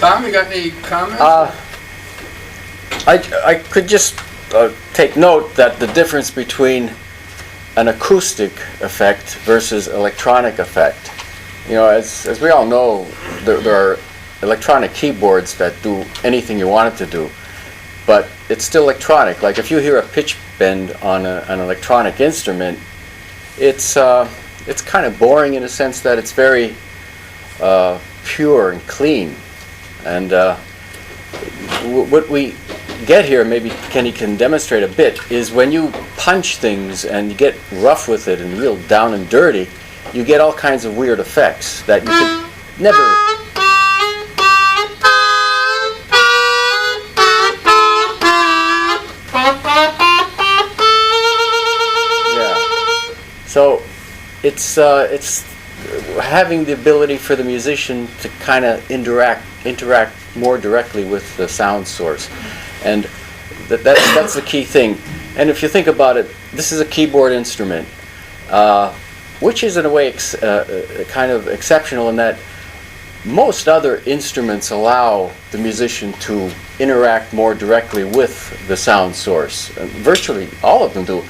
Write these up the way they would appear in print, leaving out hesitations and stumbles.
Tom, you got any comments? I could just take note that the difference between an acoustic effect versus electronic effect. You know, as we all know, there are electronic keyboards that do anything you want it to do, but it's still electronic. Like if you hear a pitch bend on an electronic instrument, it's kind of boring in a sense that it's very pure and clean. And what we get here, maybe Kenny can demonstrate a bit, is when you punch things and you get rough with it and real down and dirty, you get all kinds of weird effects that you could never... Yeah. So it's having the ability for the musician to kind of interact more directly with the sound source. And that's the key thing. And if you think about it, this is a keyboard instrument, which is in a way kind of exceptional in that most other instruments allow the musician to interact more directly with the sound source. Virtually all of them do.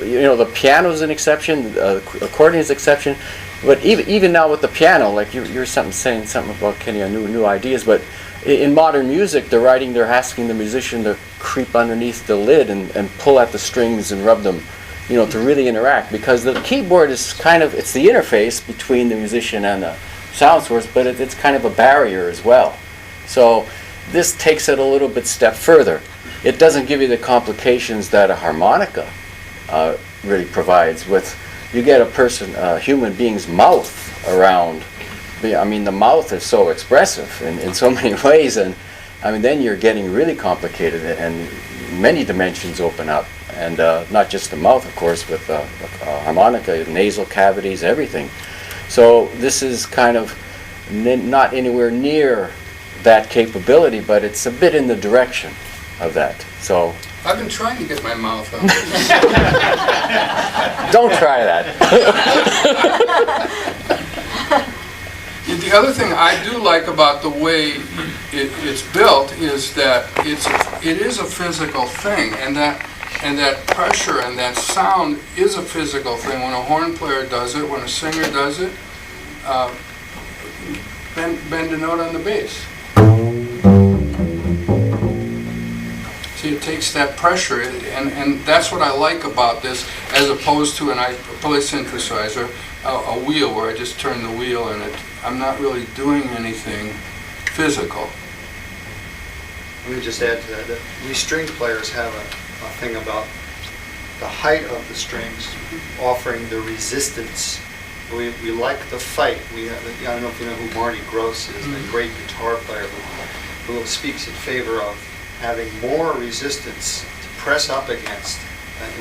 You know, the piano is an exception, the accordion is an exception, but even now with the piano, like you're saying something about, Kenny, new ideas, but in modern music, they're asking the musician to creep underneath the lid and pull at the strings and rub them, you know, to really interact, because the keyboard is it's the interface between the musician and the sound source, but it's kind of a barrier as well. So this takes it a little bit step further. It doesn't give you the complications that a harmonica really provides. You get a human being's mouth around. I mean, the mouth is so expressive in so many ways, and I mean, then you're getting really complicated, and many dimensions open up, and not just the mouth, of course, with harmonica, nasal cavities, everything. So this is kind of not anywhere near that capability, but it's a bit in the direction of that. So I've been trying to get my mouth on. Don't try that. The other thing I do like about the way it's built is that it is a physical thing, and that pressure and that sound is a physical thing. When a horn player does it, when a singer does it, bend a note on the bass. See, it takes that pressure, and that's what I like about this, as opposed to a play synthesizer, a wheel where I just turn the wheel and I'm not really doing anything physical. Let me just add to that we string players have a thing about the height of the strings offering the resistance. We like the fight. I don't know if you know who Marty Gross is, the great guitar player who speaks in favor of having more resistance to press up against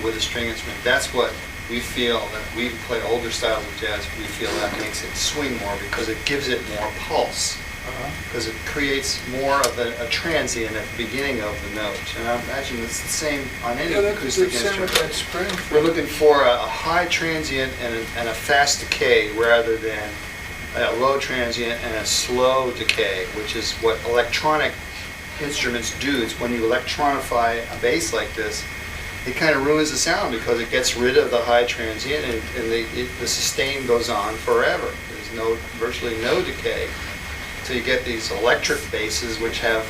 with a string instrument. That's what we feel, that we play older styles of jazz, we feel that makes it swing more because it gives it more pulse. Because it creates more of a transient at the beginning of the note. And I imagine it's the same on any acoustic instrument. That spring. We're looking for a high transient and a fast decay rather than a low transient and a slow decay, which is what electronic instruments do. It's when you electronify a bass like this, it kind of ruins the sound because it gets rid of the high transient and the sustain goes on forever. There's virtually no decay. So you get these electric basses which have,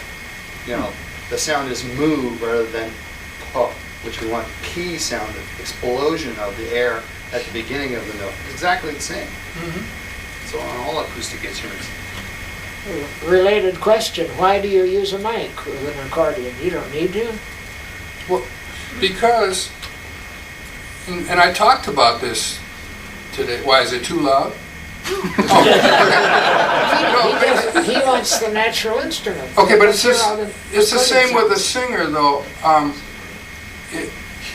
the sound is moo rather than puh, which we want P sound, the explosion of the air at the beginning of the note. It's exactly the same. So on all acoustic instruments. Related question, why do you use a mic with an accordion? You don't need to. Well, because, and I talked about this today. Why, is it too loud? He wants the natural instrument. Okay, but it's the same with a singer, though.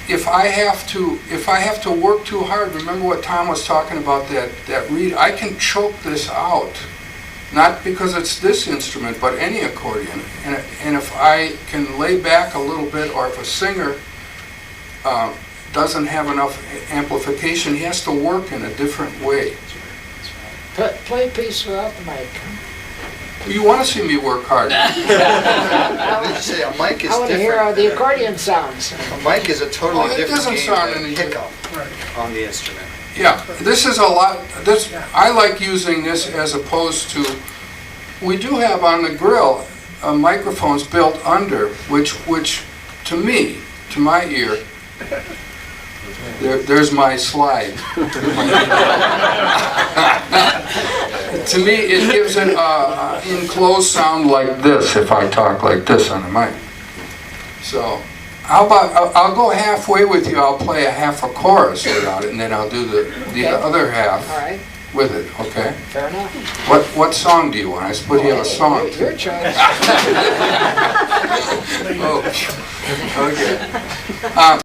If I have to work too hard, remember what Tom was talking about, that reed, I can choke this out. Not because it's this instrument, but any accordion. And if I can lay back a little bit, or if a singer doesn't have enough amplification, he has to work in a different way. Play a piece without the mic. You want to see me work hard. What did you say? A mic is I want to hear different. the accordion sounds. A mic is a totally Oh, it different doesn't game sound than any a pickup on the instrument. Yeah, this is a lot, I like using this as opposed to, we do have on the grill microphones built under, which to me, to my ear, there's my slide. To me, it gives it an enclosed sound like this if I talk like this on the mic. So, how about, I'll go halfway with you, I'll play a half a chorus without it, and then I'll do the other half All right, with it, okay? fair enough. What song do you want? I suppose you have a song. Your choice. Oh, okay.